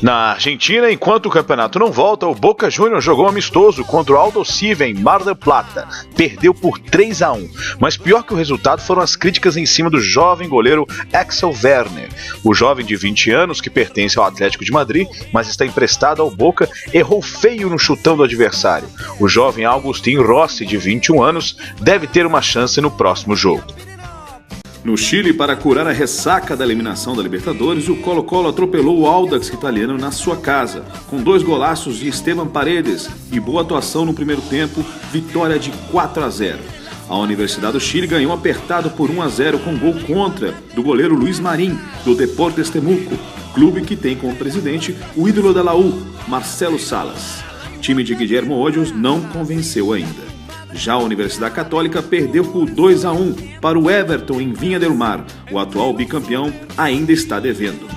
Na Argentina, enquanto o campeonato não volta, o Boca Juniors jogou amistoso contra o Aldosiva em Mar del Plata. Perdeu por 3-1, mas pior que o resultado foram as críticas em cima do jovem goleiro Axel Werner. O jovem de 20 anos, que pertence ao Atlético de Madrid, mas está emprestado ao Boca, errou feio no chutão do adversário. O jovem Agustín Rossi, de 21 anos, deve ter uma chance no próximo jogo. No Chile, para curar a ressaca da eliminação da Libertadores, o Colo-Colo atropelou o Audax italiano na sua casa. Com 2 golaços de Esteban Paredes e boa atuação no primeiro tempo, vitória de 4-0. A Universidade do Chile ganhou apertado por 1-0 com gol contra do goleiro Luiz Marín, do Deportes Temuco, clube que tem como presidente o ídolo da Laú, Marcelo Salas. O time de Guillermo Hoyos não convenceu ainda. Já a Universidade Católica perdeu por 2-1 para o Everton em Vinha del Mar. O atual bicampeão ainda está devendo.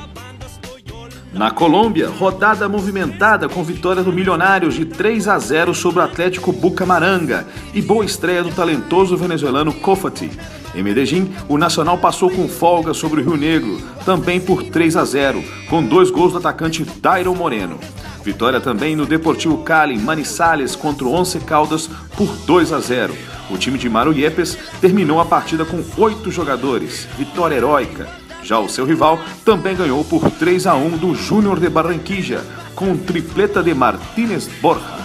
Na Colômbia, rodada movimentada com vitória do Milionários de 3-0 sobre o Atlético Bucaramanga e boa estreia do talentoso venezuelano Cofati. Em Medellín, o Nacional passou com folga sobre o Rio Negro, também por 3-0, com 2 gols do atacante Dairon Moreno. Vitória também no Deportivo Cali, Manizales, contra o Once Caldas por 2-0. O time de Maru Yepes terminou a partida com 8 jogadores, vitória heróica. Já o seu rival também ganhou por 3-1 do Júnior de Barranquilla, com tripleta de Martínez Borja.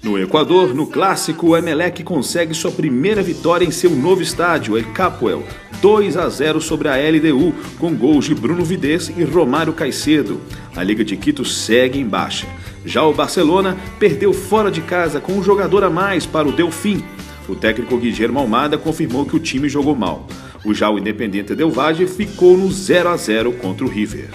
No Equador, no clássico, o Emelec consegue sua primeira vitória em seu novo estádio, El Capuel, 2-0 sobre a LDU, com gols de Bruno Vides e Romário Caicedo. A Liga de Quito segue em baixa. Já o Barcelona perdeu fora de casa com um jogador a mais para o Delfim. O técnico Guillermo Almada confirmou que o time jogou mal. O Independiente Del Valle ficou no 0-0 contra o River.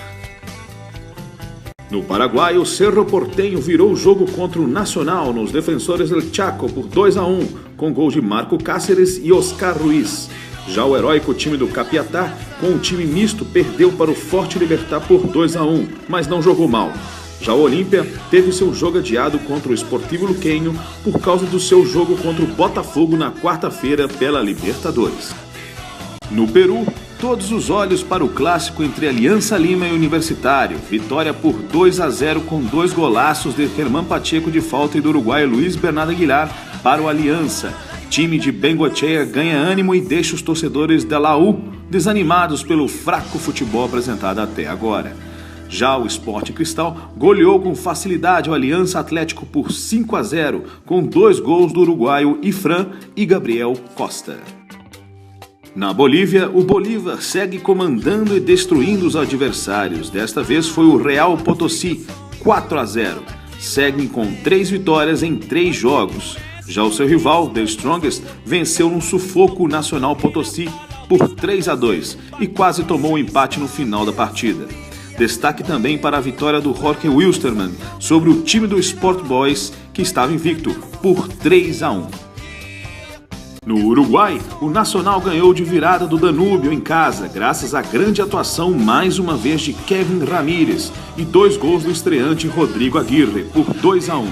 No Paraguai, o Cerro Porteño virou o jogo contra o Nacional nos Defensores del Chaco por 2-1, com gols de Marco Cáceres e Oscar Ruiz. Já o heróico time do Capiatá, com um time misto, perdeu para o Forte Libertad por 2-1, mas não jogou mal. Já o Olímpia teve seu jogo adiado contra o Sportivo Luqueño por causa do seu jogo contra o Botafogo na quarta-feira pela Libertadores. No Peru, todos os olhos para o clássico entre Aliança Lima e Universitário. Vitória por 2-0 com 2 golaços de Germán Pacheco de falta e do uruguaio Luiz Bernardo Aguilar para o Aliança. Time de Bengoechea ganha ânimo e deixa os torcedores da Laú desanimados pelo fraco futebol apresentado até agora. Já o Sport Cristal goleou com facilidade o Aliança Atlético por 5-0, com 2 gols do uruguaio Ifran e Gabriel Costa. Na Bolívia, o Bolívar segue comandando e destruindo os adversários. Desta vez foi o Real Potosí, 4-0. Seguem com 3 vitórias em 3 jogos. Já o seu rival, The Strongest, venceu no sufoco o Nacional Potosí por 3-2 e quase tomou o empate no final da partida. Destaque também para a vitória do Jorge Wilstermann sobre o time do Sport Boys, que estava invicto, por 3-1. No Uruguai, o Nacional ganhou de virada do Danúbio em casa, graças à grande atuação mais uma vez de Kevin Ramírez e 2 gols do estreante Rodrigo Aguirre, por 2-1.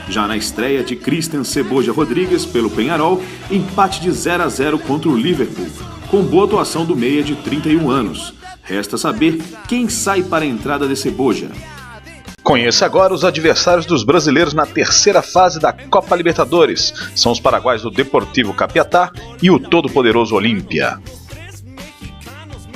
Já na estreia de Christian Ceboja Rodrigues pelo Peñarol, empate de 0-0 contra o Liverpool, com boa atuação do meia de 31 anos. Resta saber quem sai para a entrada de Ceboja. Conheça agora os adversários dos brasileiros na terceira fase da Copa Libertadores. São os paraguaios do Deportivo Capiatá e o todo-poderoso Olímpia.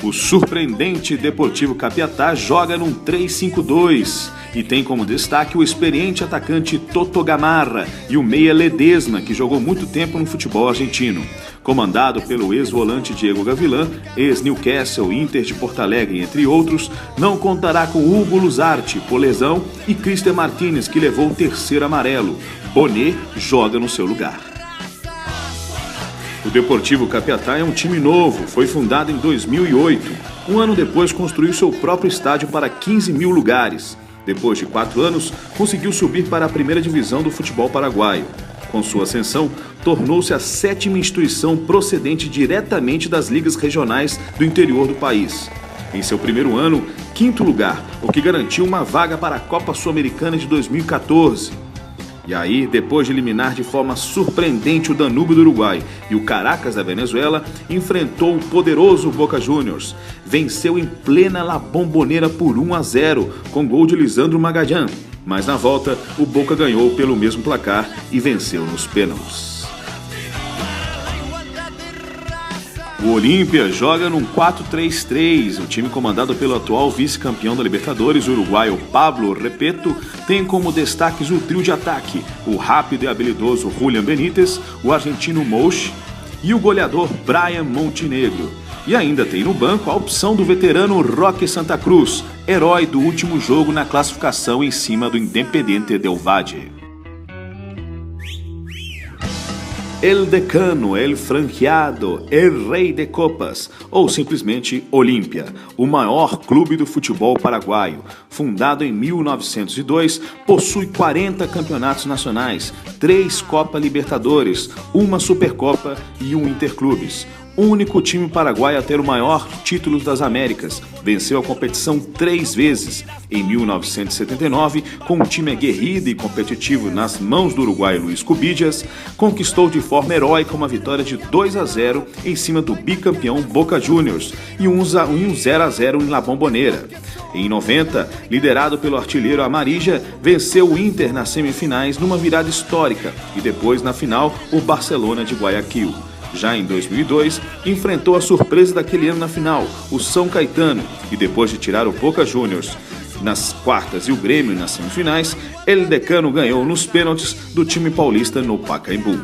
O surpreendente Deportivo Capiatá joga num 3-5-2 e tem como destaque o experiente atacante Toto Gamarra e o meia Ledesma, que jogou muito tempo no futebol argentino. Comandado pelo ex-volante Diego Gavilán, ex-Newcastle, Inter de Porto Alegre, entre outros, não contará com Hugo Luzarte, por lesão, e Cristian Martínez, que levou o 3º amarelo. Bonet joga no seu lugar. O Deportivo Capiatá é um time novo, foi fundado em 2008. Um ano depois construiu seu próprio estádio para 15 mil lugares. Depois de 4 anos, conseguiu subir para a primeira divisão do futebol paraguaio. Com sua ascensão, tornou-se a 7ª instituição procedente diretamente das ligas regionais do interior do país. Em seu primeiro ano, 5º lugar, o que garantiu uma vaga para a Copa Sul-Americana de 2014. E aí, depois de eliminar de forma surpreendente o Danúbio do Uruguai e o Caracas da Venezuela, enfrentou o poderoso Boca Juniors. Venceu em plena La Bombonera por 1-0, com gol de Lisandro Magalhães. Mas na volta, o Boca ganhou pelo mesmo placar e venceu nos pênaltis. O Olímpia joga num 4-3-3. O time comandado pelo atual vice-campeão da Libertadores, o uruguaio Pablo Repeto, tem como destaques o trio de ataque, o rápido e habilidoso Julián Benítez, o argentino Mosch e o goleador Brian Montenegro. E ainda tem no banco a opção do veterano Roque Santa Cruz, herói do último jogo na classificação em cima do Independiente del Valle. El Decano, El Franqueado, El Rei de Copas, ou simplesmente Olímpia, o maior clube do futebol paraguaio. Fundado em 1902, possui 40 campeonatos nacionais, 3 Copa Libertadores, 1 Supercopa e 1 Interclubes. Único time paraguaio a ter o maior título das Américas. Venceu a competição 3 vezes. Em 1979, com um time aguerrido e competitivo nas mãos do uruguaio Luiz Cubillas, conquistou de forma heróica uma vitória de 2-0 em cima do bicampeão Boca Juniors e um 0-0 em La Bombonera. Em 90, liderado pelo artilheiro Amarilla, venceu o Inter nas semifinais numa virada histórica e depois na final o Barcelona de Guayaquil. Já em 2002, enfrentou a surpresa daquele ano na final, o São Caetano, e depois de tirar o Boca Juniors nas quartas e o Grêmio nas semifinais, El Decano ganhou nos pênaltis do time paulista no Pacaembu.